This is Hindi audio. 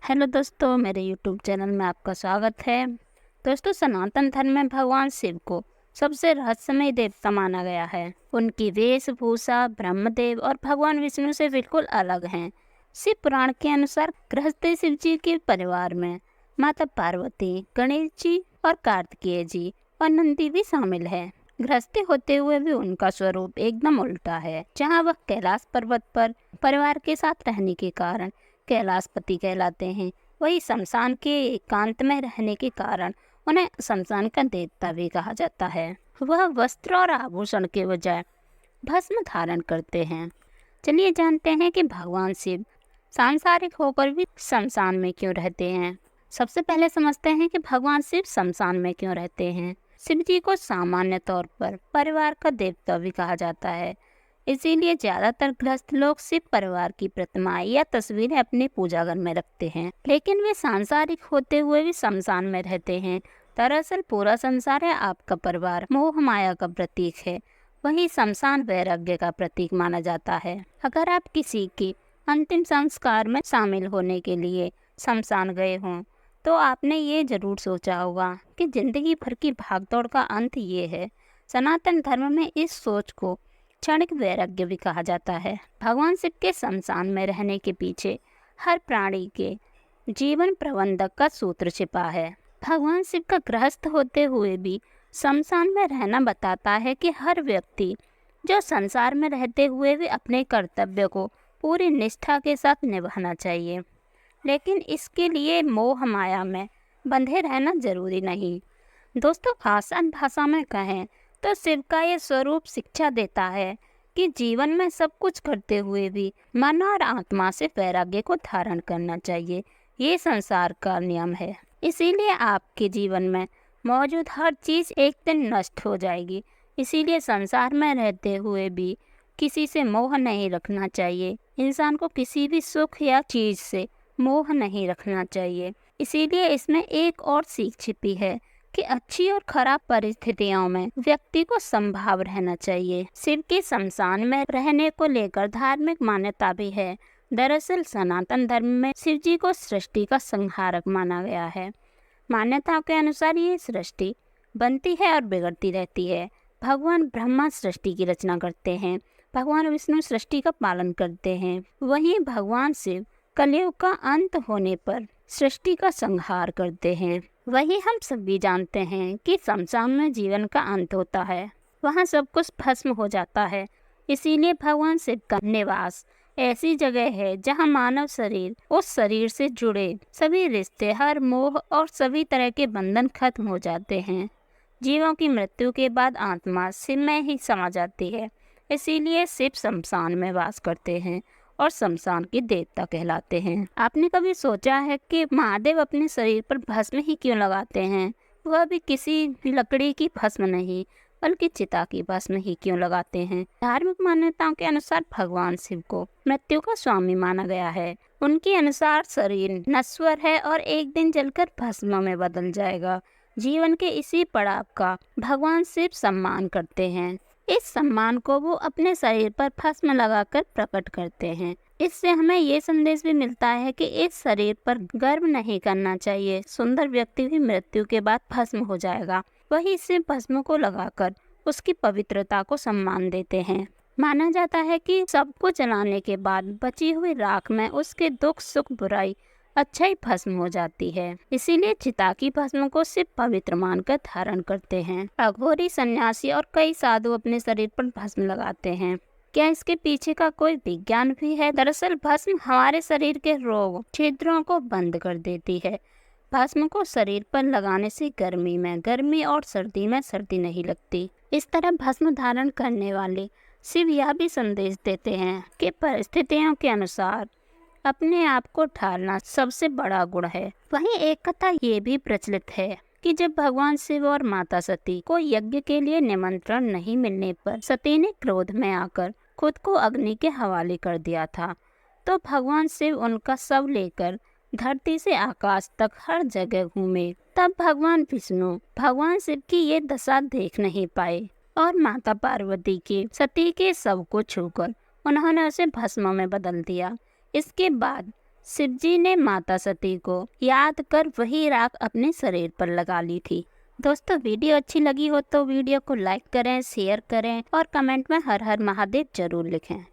हेलो दोस्तों, मेरे यूट्यूब चैनल में आपका स्वागत है। दोस्तों, सनातन धर्म में भगवान शिव को सबसे रहस्यमय देवता माना गया है। उनकी वेशभूषा ब्रह्मदेव और भगवान विष्णु से बिल्कुल अलग हैं। शिव पुराण के अनुसार गृहस्थ शिव जी के परिवार में माता पार्वती, गणेश जी और कार्तिकेय जी और नंदी भी शामिल है। गृहस्थी होते हुए भी उनका स्वरूप एकदम उल्टा है। जहाँ वह कैलाश पर्वत पर परिवार के साथ रहने के कारण कैलाशपति कहलाते हैं, वही शमशान के एकांत में रहने के कारण उन्हें शमशान का देवता भी कहा जाता है। वह वस्त्र और आभूषण के बजाय भस्म धारण करते हैं। चलिए जानते हैं कि भगवान शिव सांसारिक होकर भी शमशान में क्यों रहते हैं। सबसे पहले समझते हैं कि भगवान शिव शमशान में क्यों रहते हैं। शिव जी को सामान्य तौर पर परिवार का देवता भी कहा जाता है, इसीलिए ज्यादातर गृहस्थ लोग शिव परिवार की प्रतिमाएं या तस्वीरें अपने पूजा घर में रखते हैं। लेकिन वे सांसारिक होते हुए भी शमशान में रहते हैं। दरअसल पूरा संसार है आपका परिवार मोह माया का प्रतीक है, वही शमशान वैराग्य का प्रतीक माना जाता है। अगर आप किसी के अंतिम संस्कार में शामिल होने के लिए शमशान गए हों तो आपने ये जरूर सोचा होगा कि जिंदगी भर की भागदौड़ का अंत ये है। सनातन धर्म में इस सोच को क्षणिक वैराग्य भी कहा जाता है। भगवान शिव के शमशान में रहने के पीछे हर प्राणी के जीवन प्रबंधक का सूत्र छिपा है। भगवान शिव का गृहस्थ होते हुए भी शमशान में रहना बताता है कि हर व्यक्ति जो संसार में रहते हुए भी अपने कर्तव्य को पूरी निष्ठा के साथ निभाना चाहिए, लेकिन इसके लिए मोह माया में बंधे रहना जरूरी नहीं। दोस्तों, आसान भाषा में कहें तो शिव का ये स्वरूप शिक्षा देता है कि जीवन में सब कुछ करते हुए भी मन और आत्मा से वैराग्य को धारण करना चाहिए। ये संसार का नियम है, इसीलिए आपके जीवन में मौजूद हर चीज एक दिन नष्ट हो जाएगी। इसीलिए संसार में रहते हुए भी किसी से मोह नहीं रखना चाहिए। इंसान को किसी भी सुख या चीज से मोह नहीं रखना चाहिए। इसीलिए इसमें एक और सीख छिपी है कि अच्छी और खराब परिस्थितियों में व्यक्ति को संभाव रहना चाहिए। शिव के शमशान में रहने को लेकर धार्मिक मान्यता भी है। दरअसल सनातन धर्म में शिव जी को सृष्टि का संहारक माना गया है। मान्यताओं के अनुसार ये सृष्टि बनती है और बिगड़ती रहती है। भगवान ब्रह्मा सृष्टि की रचना करते हैं, भगवान विष्णु सृष्टि का पालन करते हैं, वहीं भगवान शिव कलयुग का अंत होने पर सृष्टि का संहार करते हैं। वही हम सभी जानते हैं कि शमशान में जीवन का अंत होता है, वहाँ सब कुछ भस्म हो जाता है। इसीलिए भगवान शिव का निवास ऐसी जगह है जहाँ मानव शरीर उस शरीर से जुड़े सभी रिश्ते, हर मोह और सभी तरह के बंधन खत्म हो जाते हैं। जीवों की मृत्यु के बाद आत्मा शिव में ही समा जाती है। इसीलिए शिव शमशान में वास करते हैं और शमशान के देवता कहलाते हैं। आपने कभी सोचा है कि महादेव अपने शरीर पर भस्म ही क्यों लगाते हैं? वह भी किसी लकड़ी की भस्म नहीं बल्कि चिता की भस्म ही क्यों लगाते हैं? धार्मिक मान्यताओं के अनुसार भगवान शिव को मृत्यु का स्वामी माना गया है। उनके अनुसार शरीर नश्वर है और एक दिन जलकर भस्म में बदल जाएगा। जीवन के इसी पड़ाव का भगवान शिव सम्मान करते हैं। इस सम्मान को वो अपने शरीर पर भस्म लगाकर प्रकट करते हैं। इससे हमें ये संदेश भी मिलता है कि इस शरीर पर गर्व नहीं करना चाहिए। सुंदर व्यक्ति भी मृत्यु के बाद भस्म हो जाएगा, वही इसे भस्म को लगाकर उसकी पवित्रता को सम्मान देते हैं। माना जाता है कि सबको जलाने के बाद बची हुई राख में उसके दुख सुख बुराई अच्छाई भस्म हो जाती है। इसीलिए चिता की भस्म को सिर्फ पवित्र मानकर धारण करते हैं। अघोरी, सन्यासी और कई साधु अपने शरीर पर भस्म लगाते हैं। क्या इसके पीछे का कोई विज्ञान भी है? दरअसल भस्म हमारे शरीर के रोग छिद्रों को बंद कर देती है। भस्म को शरीर पर लगाने से गर्मी में गर्मी और सर्दी में सर्दी नहीं लगती। इस तरह भस्म धारण करने वाले शिव यह भी संदेश देते हैं कि परिस्थितियों के अनुसार अपने आप को ढालना सबसे बड़ा गुण है। वहीं एक कथा ये भी प्रचलित है कि जब भगवान शिव और माता सती को यज्ञ के लिए निमंत्रण नहीं मिलने पर सती ने क्रोध में आकर खुद को अग्नि के हवाले कर दिया था, तो भगवान शिव उनका शव लेकर धरती से आकाश तक हर जगह घूमे। तब भगवान विष्णु भगवान शिव की ये दशा देख नहीं पाए और माता पार्वती के सती के शव को छूकर उन्होंने उसे भस्म में बदल दिया। इसके बाद शिवजी ने माता सती को याद कर वही राख अपने शरीर पर लगा ली थी। दोस्तों, वीडियो अच्छी लगी हो तो वीडियो को लाइक करें, शेयर करें और कमेंट में हर हर महादेव जरूर लिखें।